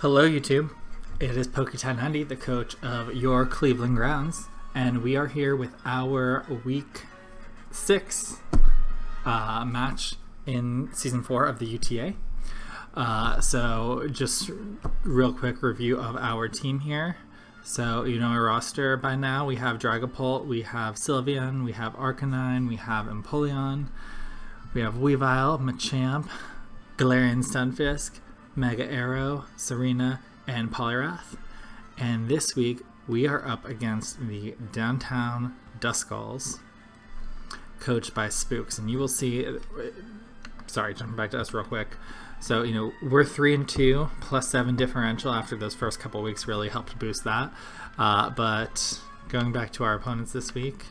Hello, YouTube. It is Poke1090, the coach of your Cleveland Browns, and we are here with our Week 6 match in Season 4 of the UTA. So just real quick review of our team here. So you know our roster by now. We have Dragapult, we have Sylveon, we have Arcanine, we have Empoleon, we have Weavile, Machamp, Galarian Stunfisk, Mega Arrow, Serena, and Poliwrath. And this week we are up against the Downtown Duskulls, coached by Spooks. And you will see, sorry, jumping back to us real quick. So, you know, we're 3-2, +7 differential after those first couple weeks really helped boost that. But going back to our opponents this week,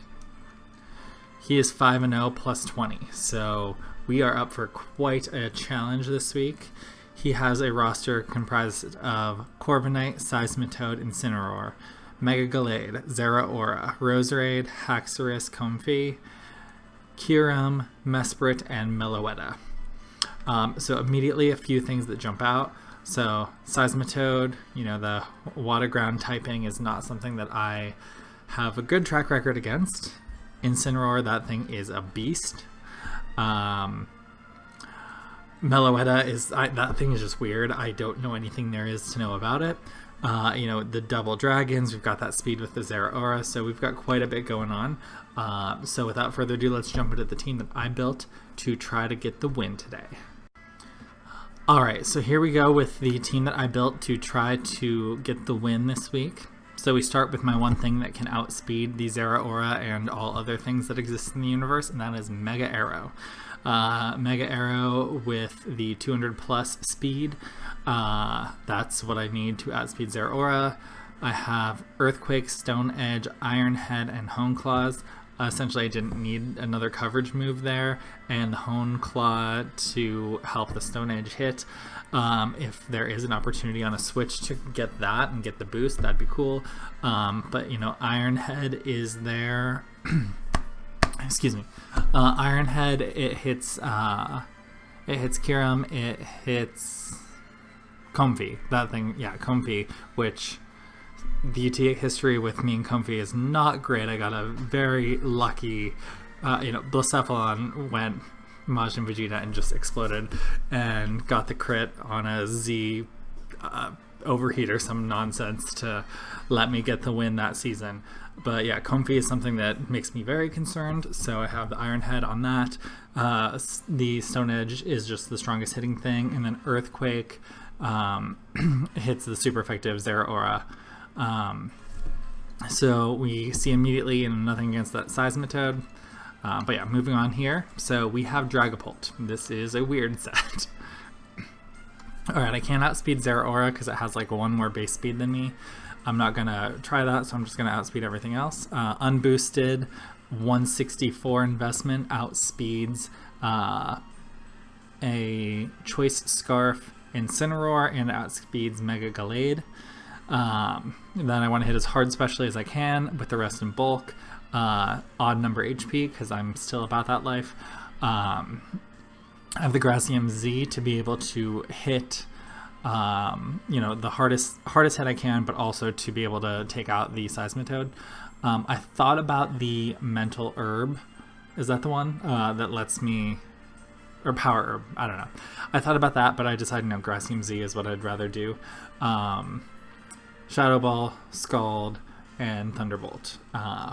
he is 5-0 +20. So we are up for quite a challenge this week. He has a roster comprised of Corviknight, Seismitoad, Incineroar, Mega Gallade, Zeraora, Roserade, Haxorus, Comfey, Kyurem, Mesprit, and Meloetta. So immediately a few things that jump out. So Seismitoad, you know, the water ground typing is not something that I have a good track record against. Incineroar, that thing is a beast. Meloetta that thing is just weird. I don't know anything there is to know about it. You know, the double dragons, we've got that speed with the Zeraora, so we've got quite a bit going on. So without further ado, let's jump into the team that I built to try to get the win today. Alright, so here we go with the team that I built to try to get the win this week. So we start with my one thing that can outspeed the Zeraora and all other things that exist in the universe, and that is Mega Arrow. Mega Arrow with the 200 plus speed. That's what I need to outspeed Zeraora. I have Earthquake, Stone Edge, Iron Head, and Hone Claws. Essentially, I didn't need another coverage move there, and Hone Claw to help the Stone Edge hit. If there is an opportunity on a switch to get that and get the boost, that'd be cool. But you know, Iron Head is there. Excuse me. Iron Head, it hits Kyurem, it hits Comfey. That thing, yeah, Comfey, which the UTA history with me and Comfey is not great. I got a very lucky, Blacephalon went Majin Vegeta and just exploded and got the crit on a Z overheat or some nonsense to let me get the win that season. But yeah, Comfey is something that makes me very concerned, so I have the Iron Head on that. The Stone Edge is just the strongest hitting thing, and then Earthquake hits the super effective Zeraora. So we see immediately nothing against that Seismitoad. But yeah, moving on here. So we have Dragapult. This is a weird set. Alright, I can't outspeed Zeraora because it has like one more base speed than me. I'm not going to try that, so I'm just going to outspeed everything else. Unboosted, 164 investment outspeeds a Choice Scarf Incineroar and outspeeds Mega Gallade. Then I want to hit as hard specially as I can with the rest in bulk. Odd number HP because I'm still about that life. I have the Gracium Z to be able to hit the hardest hit I can, but also to be able to take out the Seismitoad. I thought about the Mental Herb. Is that the one that lets me, or Power Herb? I don't know. I thought about that, but I decided no, Gracium Z is what I'd rather do. Shadow Ball, Scald, and Thunderbolt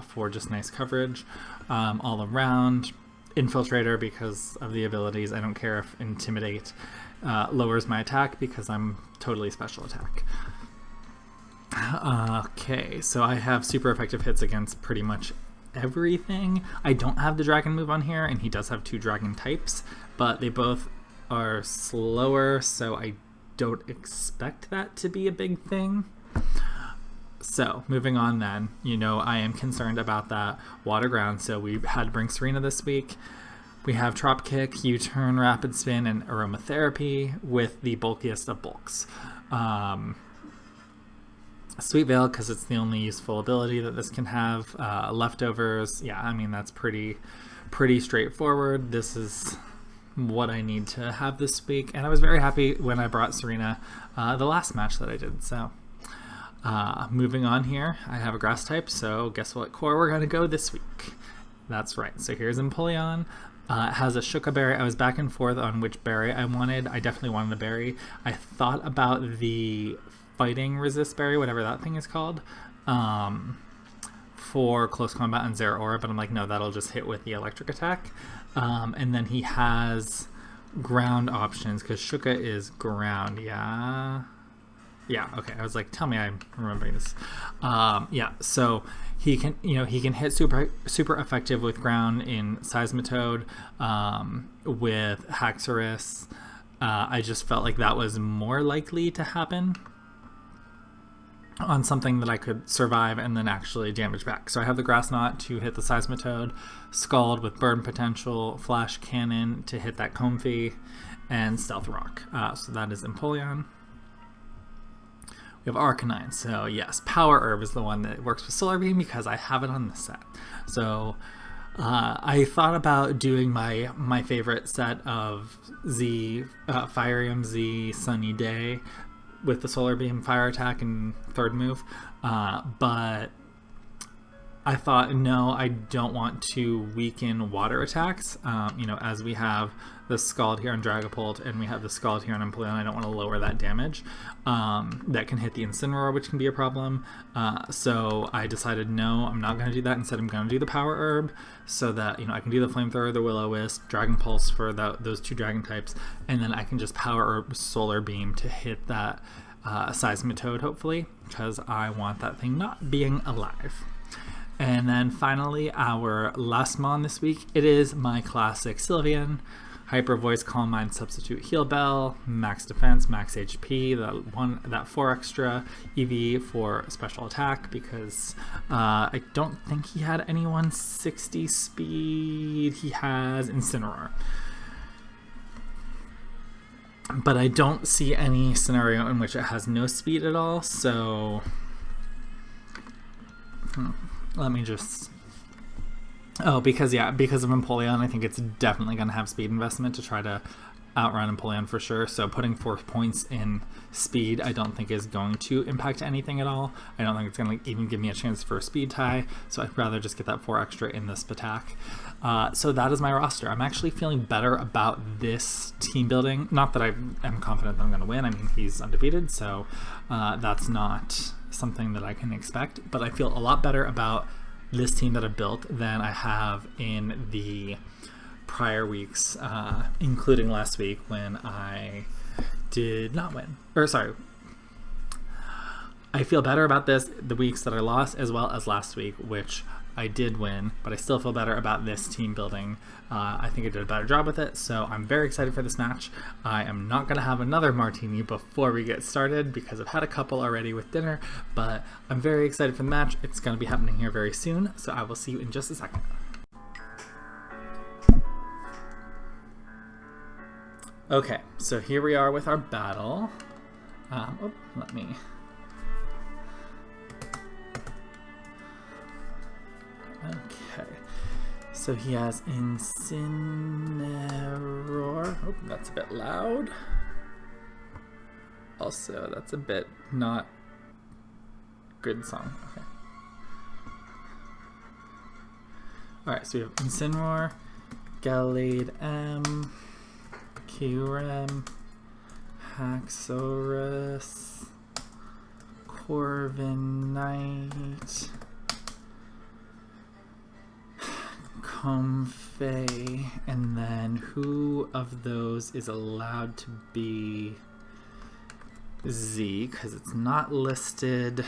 for just nice coverage all around. Infiltrator because of the abilities. I don't care if Intimidate lowers my attack because I'm totally special attack. Okay, so I have super effective hits against pretty much everything. I don't have the dragon move on here, and he does have 2 dragon types, but they both are slower, so I don't expect that to be a big thing. So, moving on then, you know, I am concerned about that water ground, so we had to bring Serena this week. We have Trop Kick, U-Turn, Rapid Spin, and Aromatherapy with the bulkiest of bulks. Sweet Veil, because it's the only useful ability that this can have. Leftovers, yeah, I mean, that's pretty straightforward. This is what I need to have this week. And I was very happy when I brought Serena the last match that I did. So moving on here, I have a grass type. So guess what core we're going to go this week? That's right. So here's Empoleon. It has a Shuka berry. I was back and forth on which berry I wanted. I definitely wanted a berry. I thought about the fighting resist berry, whatever that thing is called, for close combat and Zeraora, but I'm like, no, that'll just hit with the electric attack. And then he has ground options because Shuka is ground. Yeah, okay. I was like, tell me I'm remembering this. Yeah, so he can hit super effective with ground in Seismitoad, with Haxorus. I just felt like that was more likely to happen on something that I could survive and then actually damage back. So I have the Grass Knot to hit the Seismitoad, Scald with Burn Potential, Flash Cannon to hit that Comfey, and Stealth Rock. So that is Empoleon. We have Arcanine. So yes, Power Herb is the one that works with Solar Beam because I have it on this set. So I thought about doing my favorite set of Z, Fire Z, Sunny Day, with the Solar Beam, Fire Attack, and third move, but I thought, no, I don't want to weaken water attacks, as we have the Scald here on Dragapult, and we have the Scald here on Empoleon. I don't want to lower that damage. That can hit the Incineroar, which can be a problem, so I decided, no, I'm not going to do that. Instead, I'm going to do the Power Herb, so that, I can do the Flamethrower, the Will-O-Wisp, Dragon Pulse for those two Dragon types, and then I can just Power Herb Solar Beam to hit that Seismitoad, hopefully, because I want that thing not being alive. And then finally, our last Mon this week, it is my classic Sylveon. Hyper Voice, Calm Mind, Substitute, Heal Bell, Max Defense, Max HP, that 4 extra EV for special attack, because I don't think he had any 160 speed. He has Incineroar. But I don't see any scenario in which it has no speed at all, so let me just... Oh, because of Empoleon, I think it's definitely going to have speed investment to try to outrun Empoleon for sure. So putting 4 points in speed, I don't think is going to impact anything at all. I don't think it's going to even give me a chance for a speed tie. So I'd rather just get that 4 extra in this attack. So that is my roster. I'm actually feeling better about this team building. Not that I am confident that I'm going to win. I mean, he's undefeated, so that's not something that I can expect. But I feel a lot better about this team that I built than I have in the prior weeks, including last week when I did not win. I feel better about the weeks that I lost as well as last week, which I did win, but I still feel better about this team building. I think I did a better job with it, so I'm very excited for this match. I am not going to have another martini before we get started because I've had a couple already with dinner, but I'm very excited for the match. It's going to be happening here very soon, so I will see you in just a second. Okay, so here we are with our battle. Let me... Okay, so he has Incineroar. Oh, that's a bit loud. Also, that's a bit not good song. Okay. Alright, so we have Incineroar, Gallade M, Kyurem, Haxorus, Corviknight, Comfey, and then who of those is allowed to be Z, because it's not listed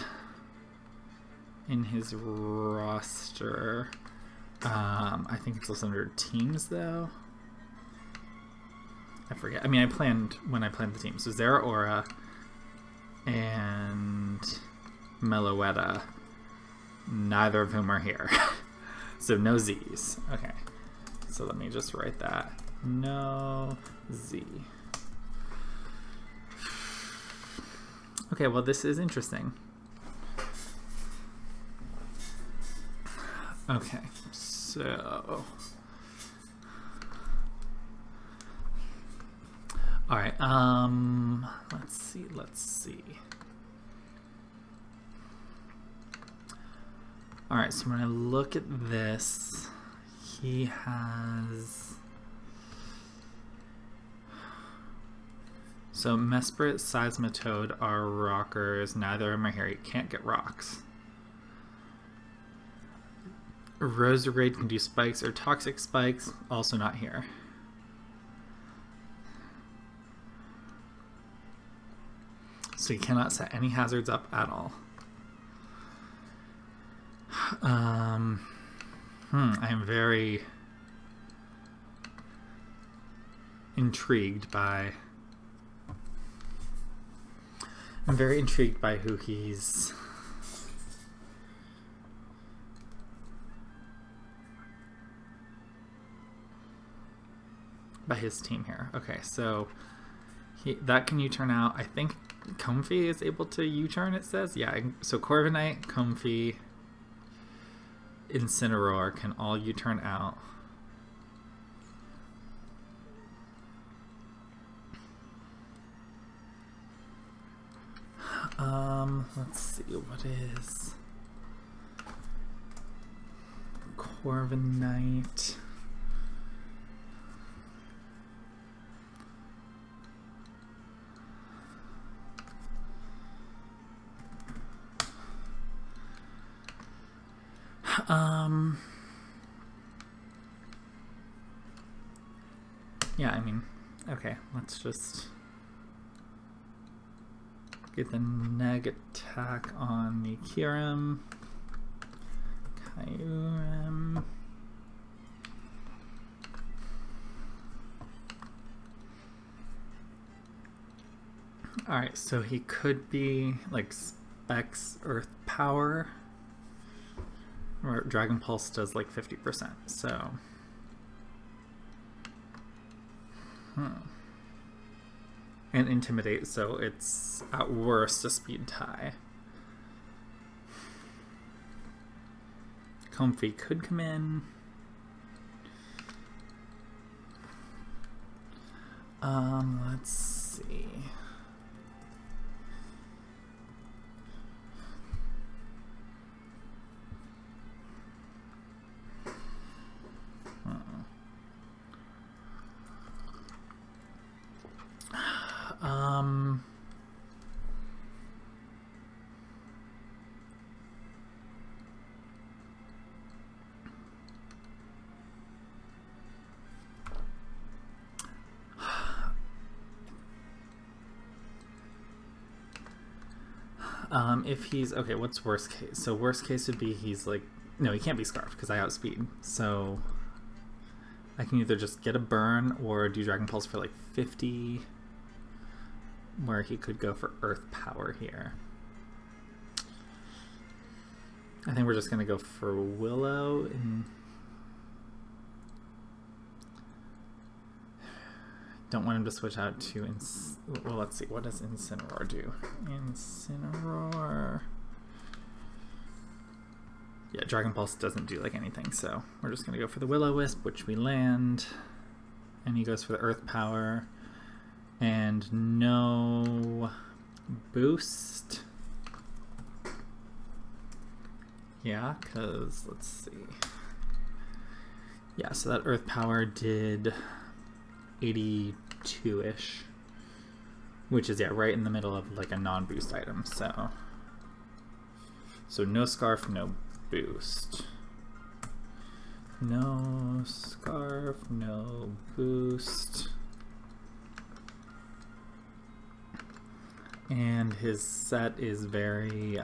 in his roster. I think it's listed under teams though. I forget. I mean, when I planned the team. So Zeraora and Meloetta, neither of whom are here. So no Z's. Okay. So let me just write that. No Z. Okay, well this is interesting. Okay, so All right. Let's see. All right. So when I look at this, he has. So Mesprit, Seismitoad are rockers. Neither of them are here. You can't get rocks. Roserade can do spikes or toxic spikes. Also not here. So you cannot set any hazards up at all. I am very intrigued by. I'm very intrigued by who he's. By his team here. Okay, so that can U-turn out. I think Comfy is able to U-turn, it says. Yeah, so Corviknight, Comfy, Incineroar can all U-turn out. Let's see, what is Corviknight? Yeah, I mean, okay, let's just get the neg attack on the Kyurem. Kyurem. Alright, so he could be like Specs Earth Power. Or Dragon Pulse does like 50%, so. And Intimidate, so it's at worst a speed tie. Comfy could come in. Let's see. If he's okay, what's worst case? So worst case would be he's like, no, he can't be Scarfed because I outspeed. So I can either just get a burn or do Dragon Pulse for like 50, where he could go for Earth Power here. I think we're just gonna go for Willow and don't want him to switch out to well, let's see, what does Incineroar do? Incineroar. Yeah, Dragon Pulse doesn't do like anything, so we're just gonna go for the Will-O-Wisp, which we land, and he goes for the Earth Power, and no boost. Yeah, because let's see. Yeah, so that Earth Power did 82-ish, which is, yeah, right in the middle of like a non-boost item, so no Scarf, no boost. No Scarf, no boost. And his set is very,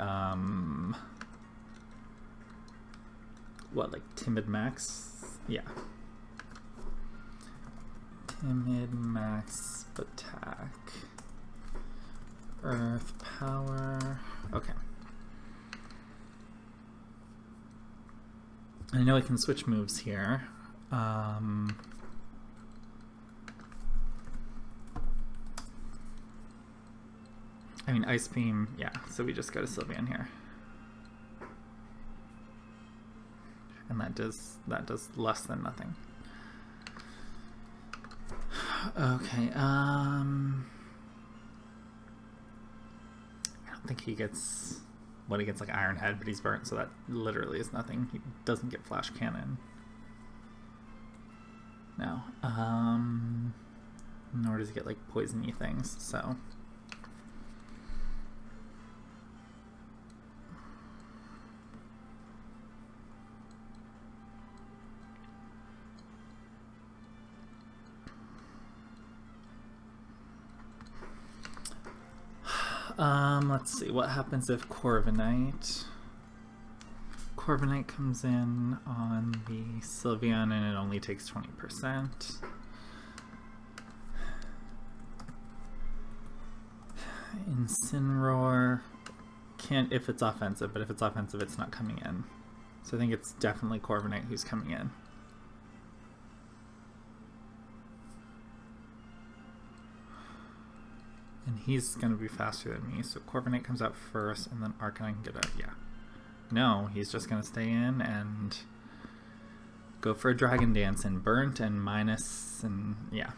what, like Timid Max? Yeah. Timid Max Attack. Earth Power. Okay. I know I can switch moves here. I mean, Ice Beam, yeah, so we just go to Sylveon here. And that does less than nothing. Okay, I don't think he gets... Well, he gets like Iron Head, but he's burnt, so that literally is nothing. He doesn't get Flash Cannon. No. Nor does he get like poisony things, so... let's see, what happens if Corviknight comes in on the Sylveon and it only takes 20%. Incineroar can't if it's offensive, but if it's offensive it's not coming in. So I think it's definitely Corviknight who's coming in. And he's going to be faster than me, so Corviknight comes out first, and then Arcanine can get out. Yeah. No, he's just going to stay in and go for a Dragon Dance and burnt and minus, and yeah.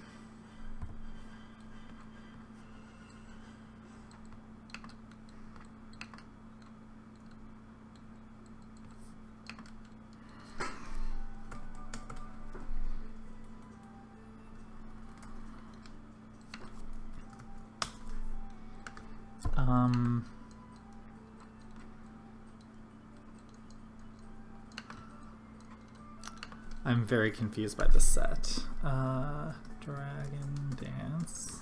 I'm very confused by this set. Dragon Dance.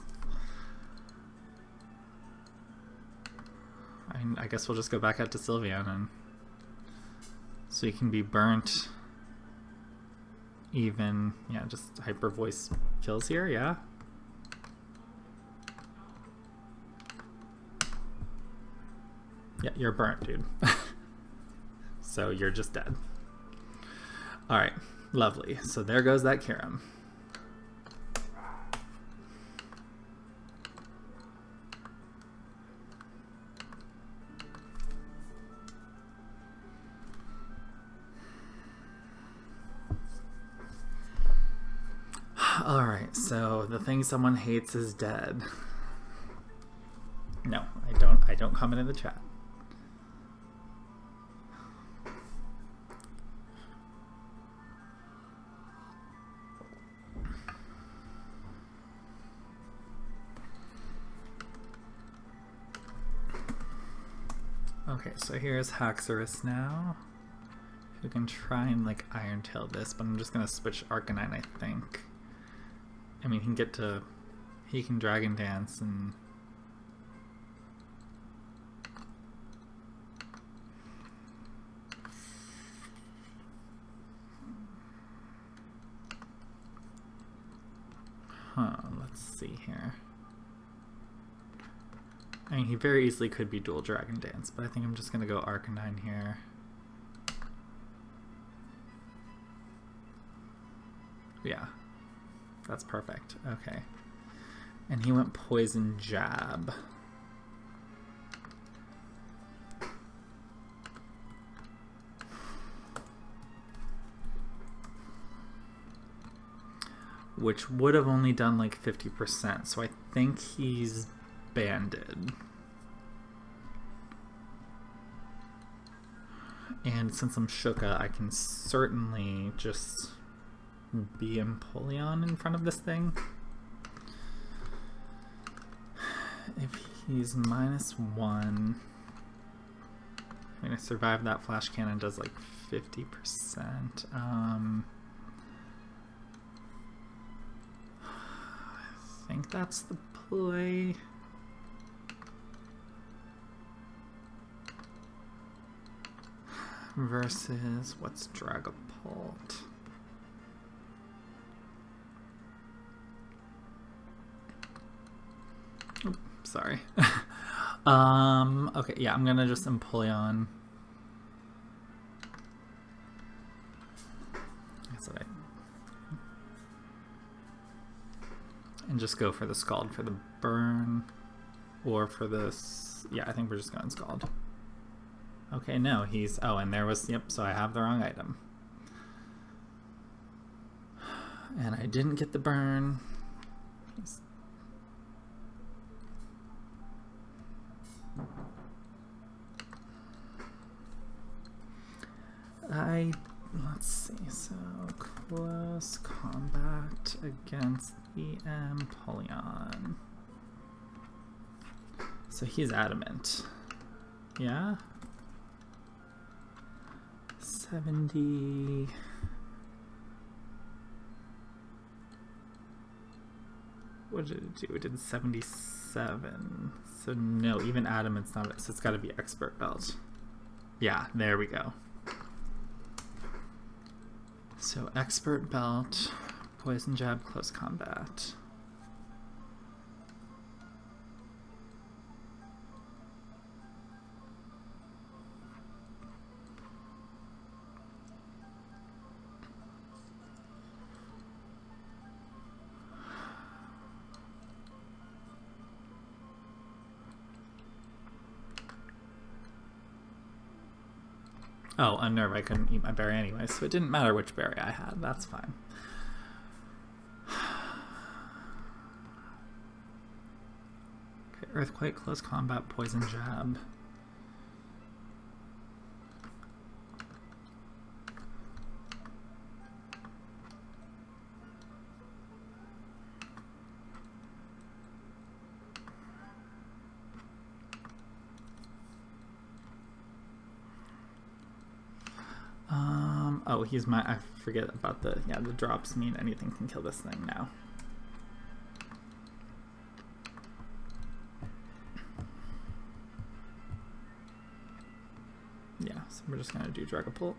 I guess we'll just go back out to Sylveon, and so he can be burnt. Even, yeah, just Hyper Voice kills here, yeah. Yeah, you're burnt, dude. So you're just dead. Alright, lovely. So there goes that Kyurem. Alright, so the thing someone hates is dead. No, I don't comment in the chat. Okay, so here's Haxorus now. Who can try and like Iron Tail this, but I'm just gonna switch Arcanine, I think. I mean, he can Dragon Dance and... let's see here. I mean, he very easily could be dual Dragon Dance, but I think I'm just gonna go Arcanine here. Yeah. That's perfect. Okay. And he went Poison Jab. Which would have only done like 50%, so I think he's banded. And since I'm Shuka, I can certainly just be Empoleon in front of this thing. If he's -1, I mean, I survived that Flash Cannon, does like 50%. I think that's the play. Versus, what's Dragapult? Oops, sorry. Okay, yeah, I'm gonna just Empoleon. That's what and just go for the Scald for the burn. Or for this... Yeah, I think we're just going Scald. Okay, no, he's... Oh, and there was... Yep, so I have the wrong item. And I didn't get the burn. Let's see, so close combat against the Empoleon. So he's adamant. Yeah? 70. What did it do? It did 77. So no, even adamant's not, so it's gotta be expert belt. Yeah, there we go. So expert belt, poison jab, close combat. Oh, unnerve, I couldn't eat my berry anyway, so it didn't matter which berry I had. That's fine. Okay, earthquake, close combat, poison jab. Oh, he's my, I forget about the drops mean anything can kill this thing now. Yeah, so we're just gonna do Dragapult.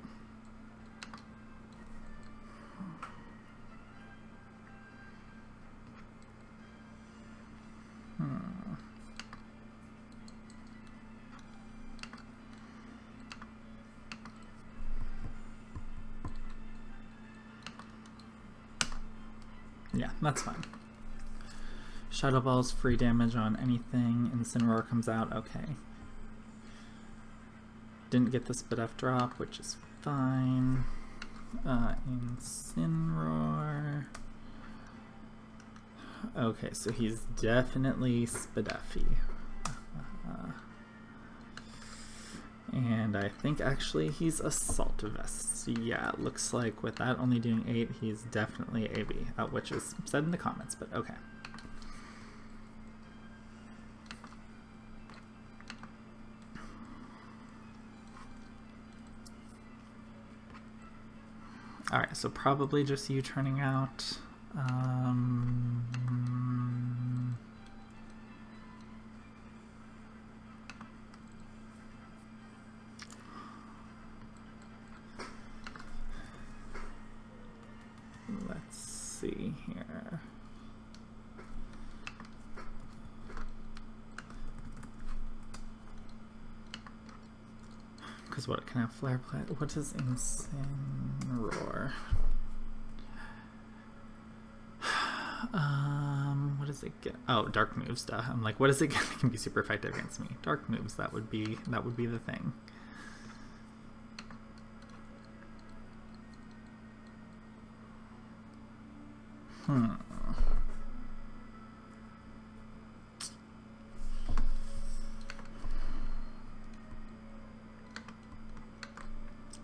Yeah, that's fine. Shadow Ball's free damage on anything. Incineroar comes out, okay. Didn't get the Spidef drop, which is fine. Incineroar. Okay, so he's definitely Spidefy. And I think actually he's Assault Vest. Yeah, it looks like with that only doing 8, he's definitely AB, which is said in the comments, but okay. Alright, so probably just you turning out. Let's see here. Because what can I have Flare Play? What does Incineroar? What does it get? Oh, dark moves stuff. I'm like, what does it get that can be super effective against me? Dark moves, that would be the thing.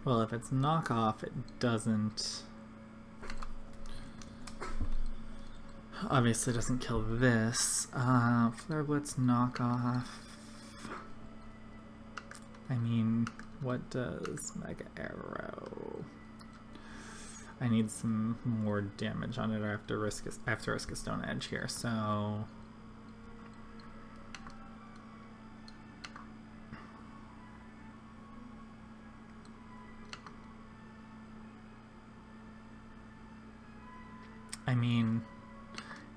Well, if it's knockoff, it doesn't... Obviously doesn't kill this. Flare Blitz knockoff. I mean, what does Mega Arrow? I need some more damage on it. I have to risk a Stone Edge here, so... I mean,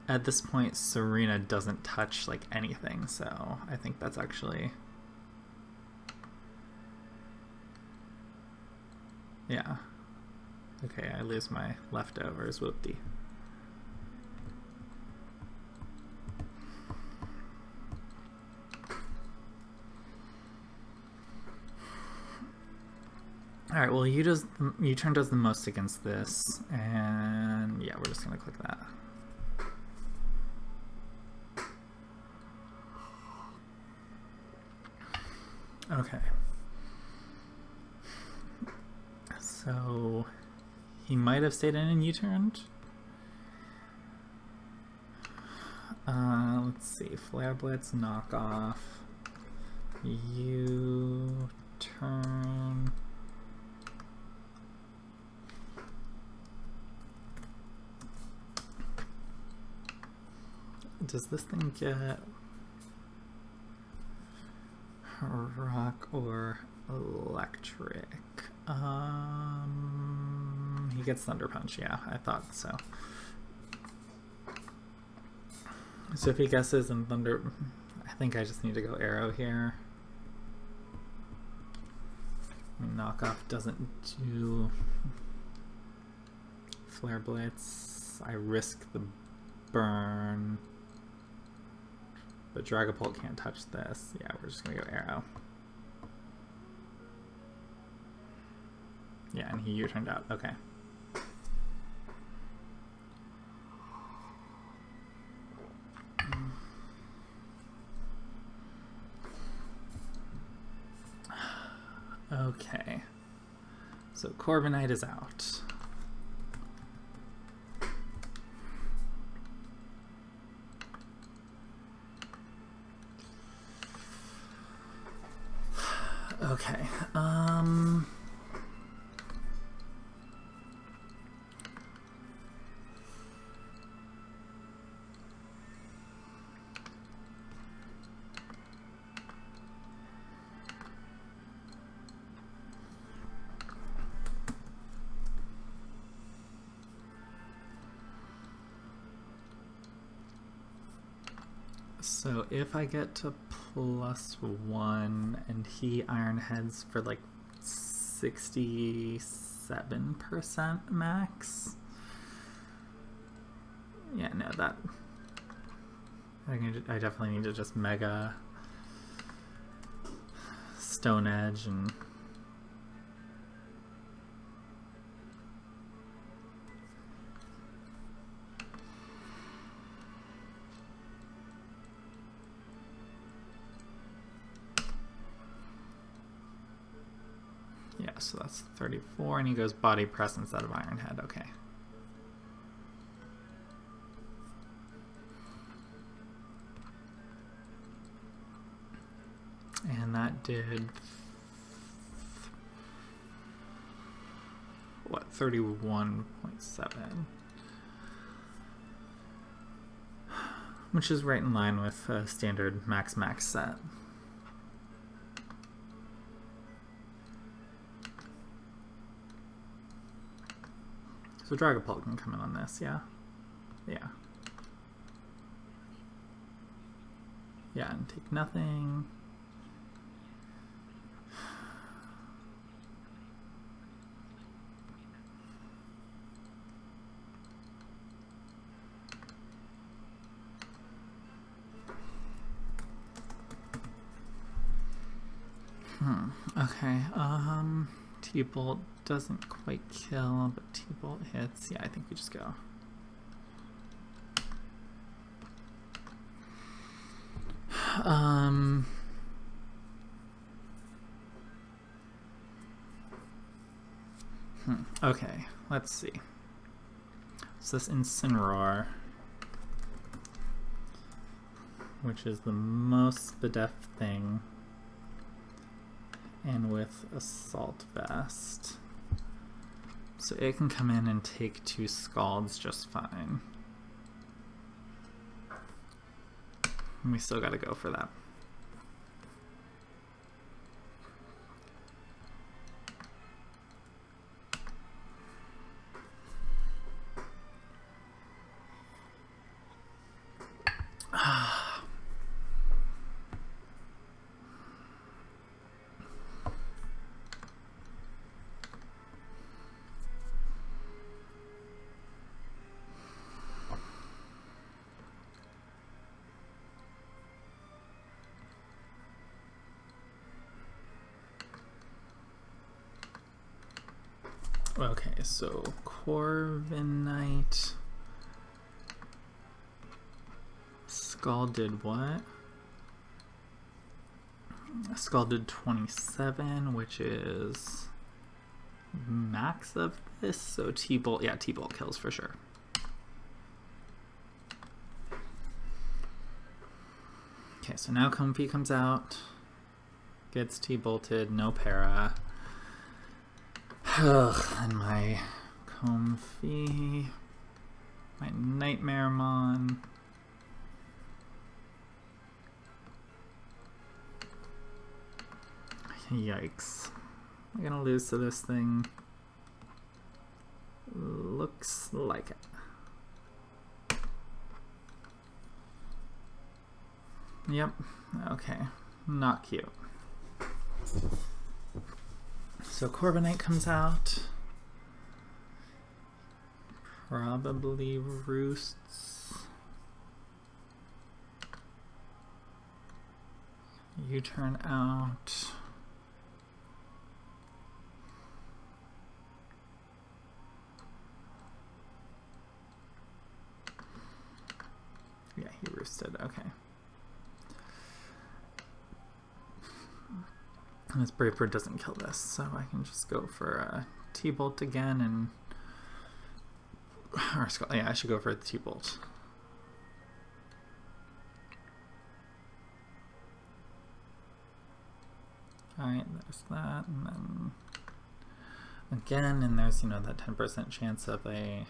at this point, Serena doesn't touch, like, anything, so I think that's actually... Yeah. Okay, I lose my leftovers, whoop-dee. Alright, well, U-turn does the most against this, and yeah, we're just gonna click that. Okay. So he might have stayed in and U-turned. Let's see. Flare Blitz, knockoff. U-turn. Does this thing get rock or electric? He gets Thunder Punch, yeah, I thought so. So if he guesses in Thunder, I think I just need to go Arrow here. Knockoff doesn't do Flare Blitz. I risk the burn. But Dragapult can't touch this. Yeah, we're just gonna go Arrow. Yeah, and he U-turned out. Okay. Okay. So Corviknight is out. Okay. So if I get to +1 and he Iron Heads for like 67% max. Yeah, no, that I definitely need to just Mega Stone Edge and yeah, so that's 34, and he goes Body Press instead of Iron Head. Okay. And that did what, 31.7, which is right in line with a standard max set. So Dragapult can come in on this, yeah? Yeah. Yeah, and take nothing. Okay, T-Bolt doesn't quite kill, but T-Bolt hits. Yeah, I think we just go. Okay, let's see. So this Incineroar, which is the most Spadef thing, and with Assault Vest. So it can come in and take 2 Scalds just fine. And we still gotta go for that. Okay, so Corviknight. Skull did what? Scalded 27, which is max of this. So T-Bolt, yeah, T-Bolt kills for sure. Okay, so now Comfy comes out, gets T-Bolted, no para. And my Comfy, my Nightmare Mon. Yikes. I'm gonna lose to this thing. Looks like it. Yep, okay. Not cute. So Corbinite comes out. Probably roosts. You turn out. Yeah, he roosted, okay. And this Brave Bird doesn't kill this, so I can just go for a T-Bolt again and... Or, yeah, I should go for the T-Bolt. Alright, there's that, and then... Again, and there's, you know, that 10% chance of a...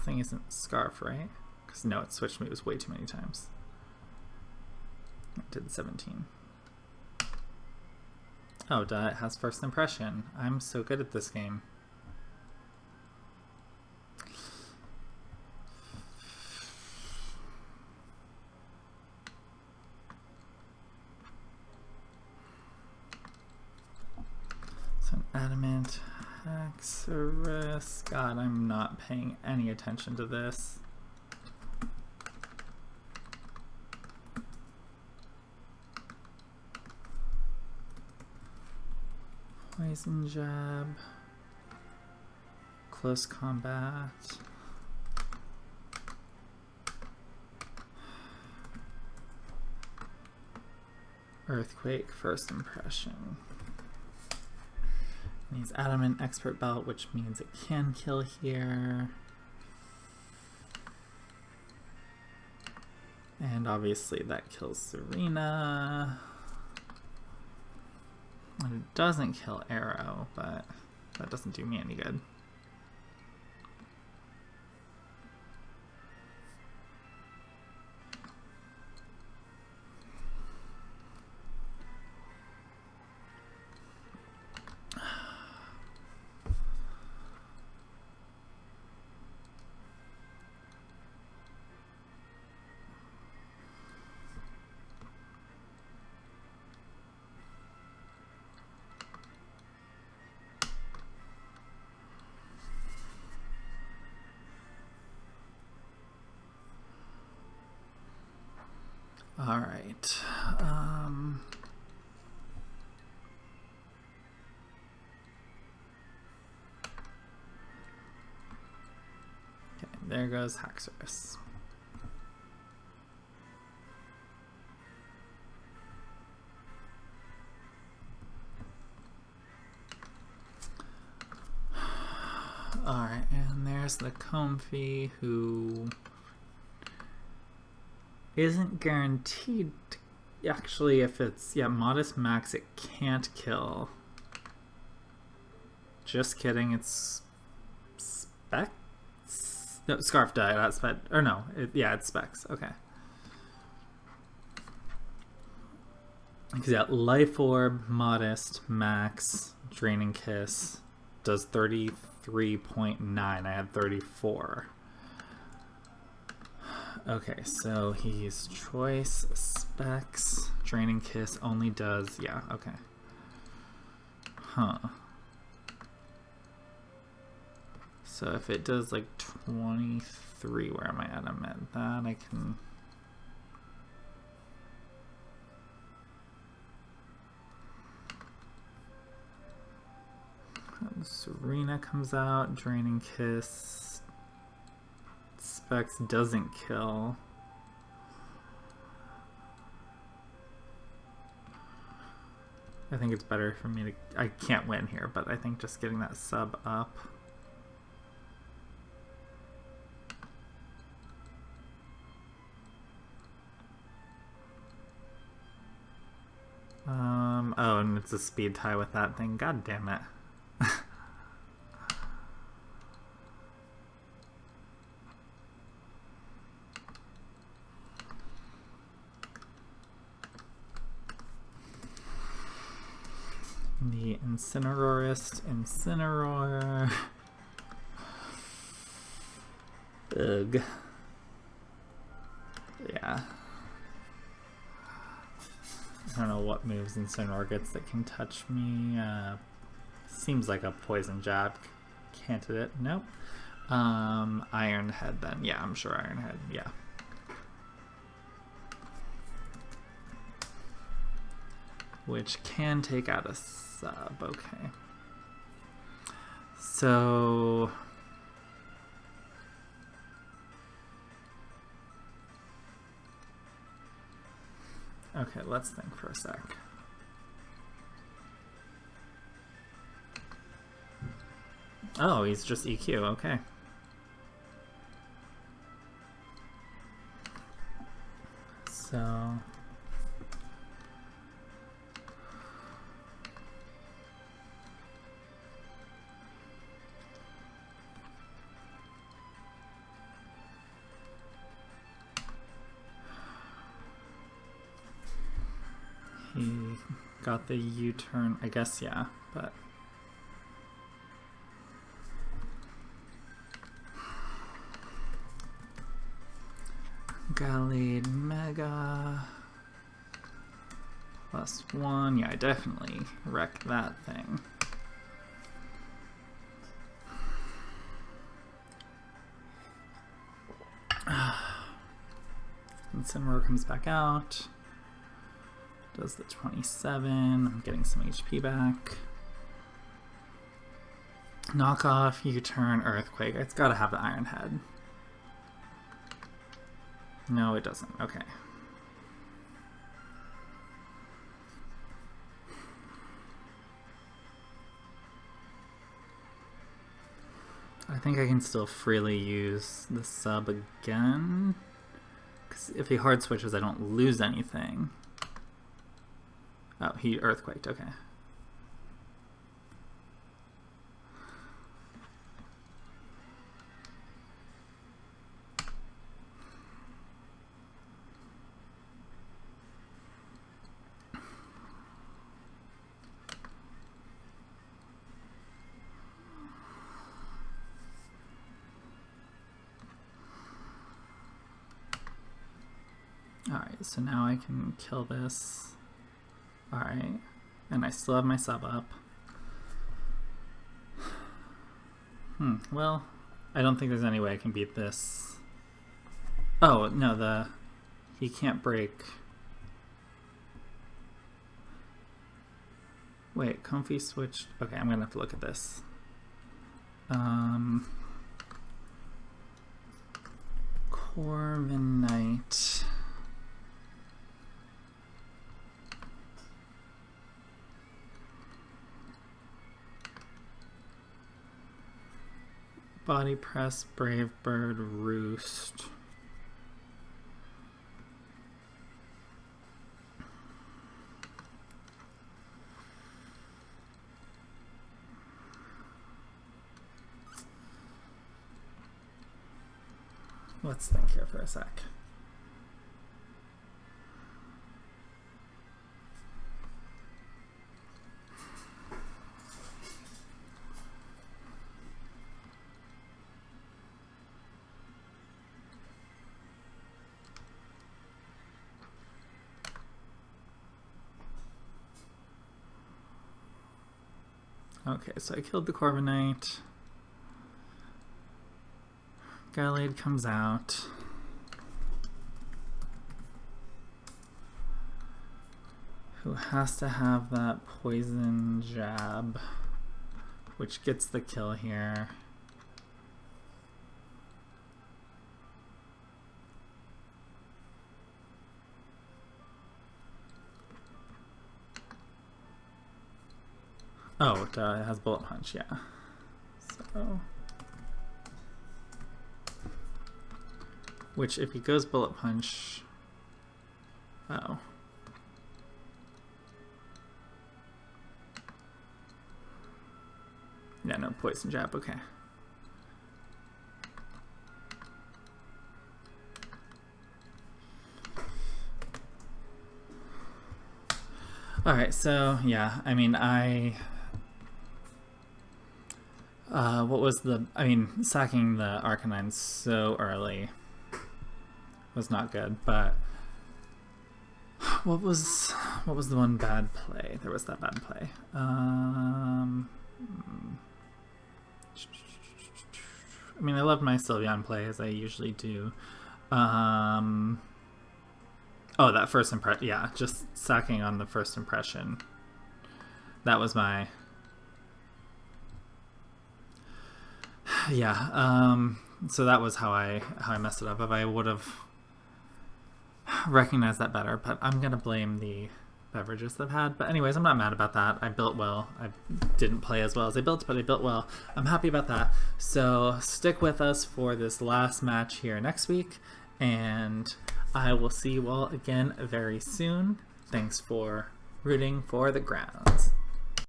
Thing isn't Scarf, right? Because no, it switched moves way too many times. I did 17. Oh, duh, it has First Impression. I'm so good at this game. So an Adamant, Hexorus. God, I'm not paying any attention to this. Poison Jab, Close Combat, Earthquake, First Impression. And he's Adamant Expert Belt, which means it can kill here. And obviously that kills Serena. And it doesn't kill Arrow, but that doesn't do me any good. All right. Okay, there goes Hexorus. All right, and there's the Comfy, who isn't guaranteed to, actually, if it's, yeah, Modest Max, it can't kill. Just kidding, it's Specs? No, Scarf Die, not Spec, or no, yeah, it's Specs, okay. Because yeah, Life Orb, Modest, Max, Draining Kiss, does 33.9, I had 34. Okay, so he's Choice, Specs, Draining Kiss only does, yeah, okay. Huh. So if it does like 23, where am I at? I'm at that, I can... Serena comes out, Draining Kiss. Specs doesn't kill. I think it's better for me to... I can't win here, but I think just getting that sub up... oh, and it's a speed tie with that thing. God damn it. The Incinerorist Incineroar. Ugh. Yeah. I don't know what moves Incineroar gets that can touch me. Seems like a poison jab candidate. Nope. Iron Head then. Yeah, I'm sure Iron Head. Yeah. Which can take out a sub. Okay. So... okay, let's think for a sec. Oh, he's just EQ, okay. So... he got the U-turn, I guess, yeah, but... Gallade Mega... +1, yeah, I definitely wrecked that thing. Incineroar comes back out. Does the 27. I'm getting some HP back. Knock off, U-turn, Earthquake. It's gotta have the Iron Head. No, it doesn't. Okay. I think I can still freely use the sub again. Because if he hard switches, I don't lose anything. Oh, he Earthquaked, okay. Alright, so now I can kill this. Alright. And I still have my sub up. Well, I don't think there's any way I can beat this. Oh, no, he can't break. Wait, Comfy switched. Okay, I'm gonna have to look at this. Corviknight. Body Press, Brave Bird, Roost. Let's think here for a sec. Okay, so I killed the Corviknight. Gallade comes out. Who has to have that poison jab, which gets the kill here. Oh, it has bullet punch, yeah. So, which if he goes bullet punch, oh. Yeah, no poison jab, okay. Alright, so yeah, I mean, what was sacking the Arcanine so early was not good, but what was the one bad play? There was that bad play. I mean, I love my Sylveon play, as I usually do. Oh, that first impression, yeah, just sacking on the first impression. That was my... Yeah, so that was how I messed it up. If I would have recognized that better, but I'm going to blame the beverages that I've had. But anyways, I'm not mad about that. I built well. I didn't play as well as I built, but I built well. I'm happy about that. So stick with us for this last match here next week, and I will see you all again very soon. Thanks for rooting for the grounds.